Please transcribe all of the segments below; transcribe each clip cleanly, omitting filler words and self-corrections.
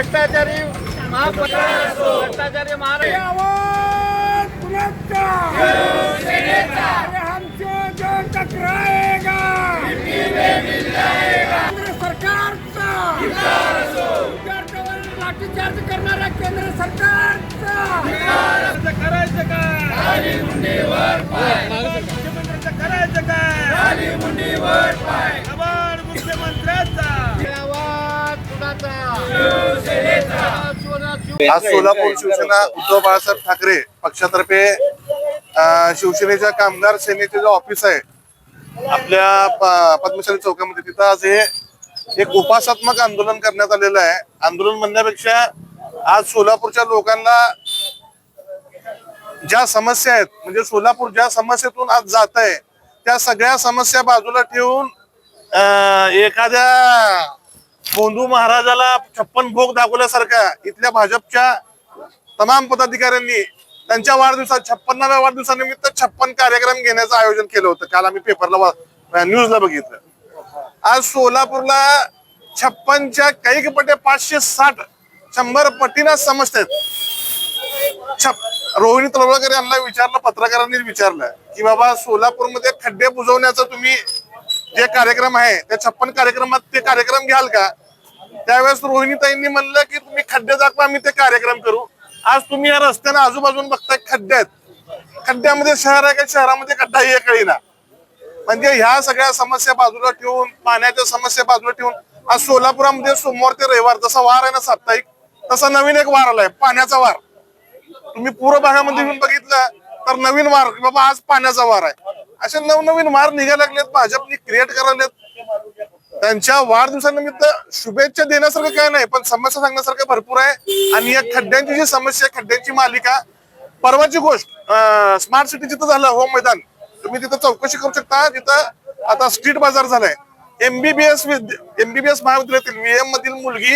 भ्रष्टाचारी भ्रष्टाचारी हमसे जो टकराएगा केंद्र सरकारचा लाठीचार्ज करणाऱ्या केंद्र सरकारचा करायचं काय मुख्यमंत्र्यांचं करायचं काय आभार मुख्यमंत्र्यांचा आज सोलापूर शिवसेना उद्धव बाळासाहेब ठाकरे पक्षातर्फे शिवसेनेच्या कामगार सेनेचे जे ऑफिस आहे आपल्या पद्मशाली चौकामध्ये तिथं आज हे एक उपासात्मक आंदोलन करण्यात आलेलं आहे। आंदोलन म्हणण्यापेक्षा आज सोलापूरच्या लोकांना ज्या समस्या आहेत म्हणजे सोलापूर ज्या समस्येतून आज जात आहे त्या सगळ्या समस्या बाजूला ठेवून एखाद्या बोंधू महाराजाला 56 भोग दाखवल्यासारखा इथल्या भाजपच्या तमाम पदाधिकाऱ्यांनी त्यांच्या वाढदिवसात 56व्या वाढदिवसानिमित्त 56 कार्यक्रम घेण्याचं आयोजन केलं होतं। काल आम्ही पेपरला न्यूजला बघितलं। आज सोलापूरला 56च्या काही पटे 560 100 पटीनं समजतात। रोहिणी तळवळकर यांना विचारलं, पत्रकारांनी विचारलं की बाबा सोलापूरमध्ये खड्डे बुजवण्याचा तुम्ही जे कार्यक्रम आहे त्या 56 कार्यक्रमात ते कार्यक्रम घ्याल का? त्यावेळेस रोहिणीताईंनी म्हणलं की तुम्ही खड्डे दाखवा आम्ही ते कार्यक्रम करू। आज तुम्ही या रस्त्याने आजूबाजून बघताय खड्डे आहेत, खड्ड्यामध्ये शहर आहे का शहरामध्ये खड्डा हे कळेना। म्हणजे ह्या सगळ्या समस्या बाजूला ठेवून पाण्याच्या समस्या बाजूला ठेवून आज सोलापुरामध्ये सोमवार ते रविवार जसा वार आहे ना साप्ताहिक तसा नवीन एक वार आलाय पाण्याचा वार। तुम्ही पूर्व भागामध्ये येऊन बघितलं तर नवीन वार बाबा आज पाण्याचा वार आहे। असे नवनवीन वार निघायला लागलेत, भाजपनी क्रिएट करायलेत। त्यांच्या वाढदिवसानिमित्त शुभेच्छा देण्यासारखं काय नाही पण समस्या सांगण्यासारखं भरपूर आहे। आणि या खड्ड्यांची जी समस्या खड्ड्यांची मालिका परवाची गोष्ट स्मार्ट सिटी जिथं झालं होम मैदान तुम्ही तिथं चौकशी करू शकता। तिथं आता स्ट्रीट बाजार झालाय। एमबीबीएस महाविद्यालयातील VM मधील मुलगी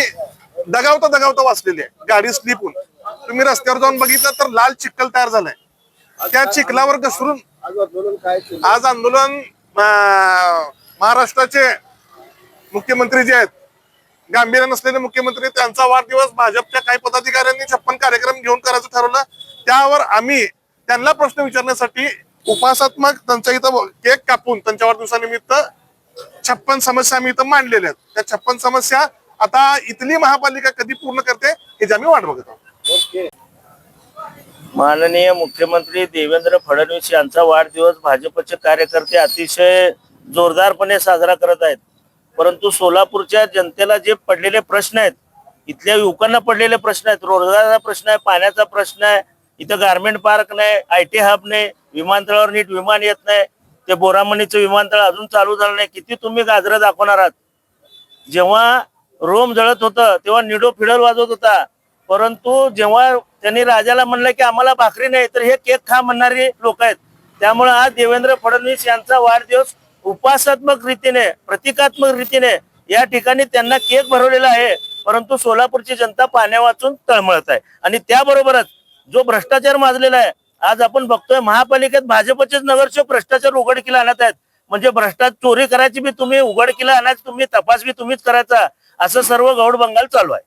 दगावता वाचलेली आहे गाडी स्लिप होऊन। तुम्ही रस्त्यावर जाऊन बघितलं तर लाल चिखल तयार झालाय। त्या चिखलावर घसरून आज आंदोलन महाराष्ट्राचे मुख्यमंत्री जे आहेत गांभीर्य नसलेले मुख्यमंत्री त्यांचा वाढदिवस भाजपच्या काही पदाधिकाऱ्यांनी 56 कार्यक्रम घेऊन करायचं ठरवलं। त्यावर आम्ही त्यांना प्रश्न विचारण्यासाठी उपासात्मक त्यांच्या इथं केक कापून त्यांच्या वाढदिवसानिमित्त 56 समस्या आम्ही इथं मांडलेल्या आहेत। त्या 56 समस्या आता इथली महापालिका कधी पूर्ण करते याची आम्ही वाट बघत आहोत। माननीय मुख्यमंत्री देवेंद्र फडणवीस यांचा वाढदिवस भाजपचे कार्यकर्ते अतिशय जोरदारपणे साजरा करत आहेत। परंतु सोलापूरच्या जनतेला जे पडलेले प्रश्न आहेत, इथल्या युवकांना पडलेले प्रश्न आहेत, रोजगाराचा प्रश्न आहे, पाण्याचा प्रश्न आहे, इथं गारमेंट पार्क नाही, IT हब नाही, विमानतळावर नीट विमान येत नाही, ते बोरामणीचं विमानतळ अजून चालू झालं नाही। किती तुम्ही गाजरं दाखवणार आहात? जेव्हा रोम जळत होतं तेव्हा निडो फिडल वाजवत होता, परंतु जेव्हा त्यांनी राजाला म्हणलं की आम्हाला भाकरी नाही तर हे केक खा म्हणणारे लोक आहेत। त्यामुळे आज देवेंद्र फडणवीस यांचा वाढदिवस उपासात्मक रीतीने प्रतिकात्मक रीतीने या ठिकाणी त्यांना केक भरवलेला आहे, परंतु सोलापूरची जनता पाण्या वाचून तळमळत आहे। आणि त्याबरोबरच जो भ्रष्टाचार माजलेला आहे आज आपण बघतोय महापालिकेत भाजपचेच नगरसेवक भ्रष्टाचार उघडकीला आणत आहेत। म्हणजे भ्रष्टाचार चोरी करायची बी तुम्ही उघडकीला आणायची, तुम्ही तपास बी तुम्हीच करायचा, असं सर्व गौड बंगाल चालू आहे।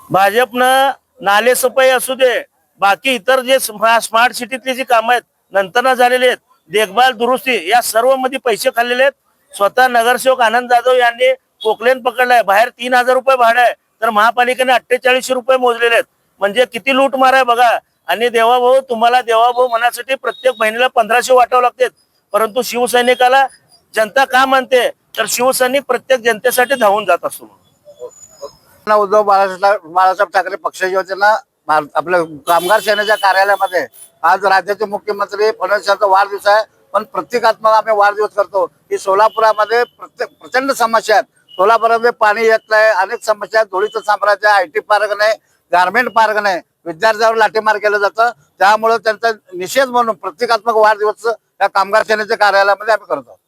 भाजपनं नाले सफाई असू दे, बाकी इतर जे स्मार्ट सिटीतली जी कामं आहेत नंतर झालेले आहेत, देखभाल दुरुस्ती या सर्व मध्ये पैसे खाल्लेले आहेत। स्वतः नगरसेवक आनंद जाधव यांनी पोकलेन पकडलाय, बाहेर 3000 रुपये भाडं आहे तर महापालिकेने 4800 रुपये मोजलेले आहेत। म्हणजे किती लूटमार आहे बघा। आणि देवाभाऊ तुम्हाला देवाभाऊ म्हणण्यासाठी प्रत्येक बहिणीला 1500 वाटावं लागते, परंतु शिवसैनिकाला जनता का म्हणते तर शिवसैनिक प्रत्येक जनतेसाठी धावून जात असतो। उद्धव बाळासाहेब ठाकरे पक्षाच्या वतीनं आपल्या कामगार सेनेच्या कार्यालयामध्ये आज राज्याचे मुख्यमंत्री फडणवीस यांचा वाढदिवस आहे। पण प्रतिकात्मक आम्ही वाढदिवस करतो की सोलापुरामध्ये प्रचंड समस्या आहेत। सोलापुरामध्ये पाणी येत नाही, अनेक समस्या आहेत, धुळीचं साम्राज्य, IT पार्क नाही, गारमेंट पार्क नाही, विद्यार्थ्यावर लाठीमार केलं जातं। त्यामुळे त्यांचा निषेध म्हणून प्रतिकात्मक वाढदिवस या कामगार सेनेच्या कार्यालयामध्ये आम्ही करतो।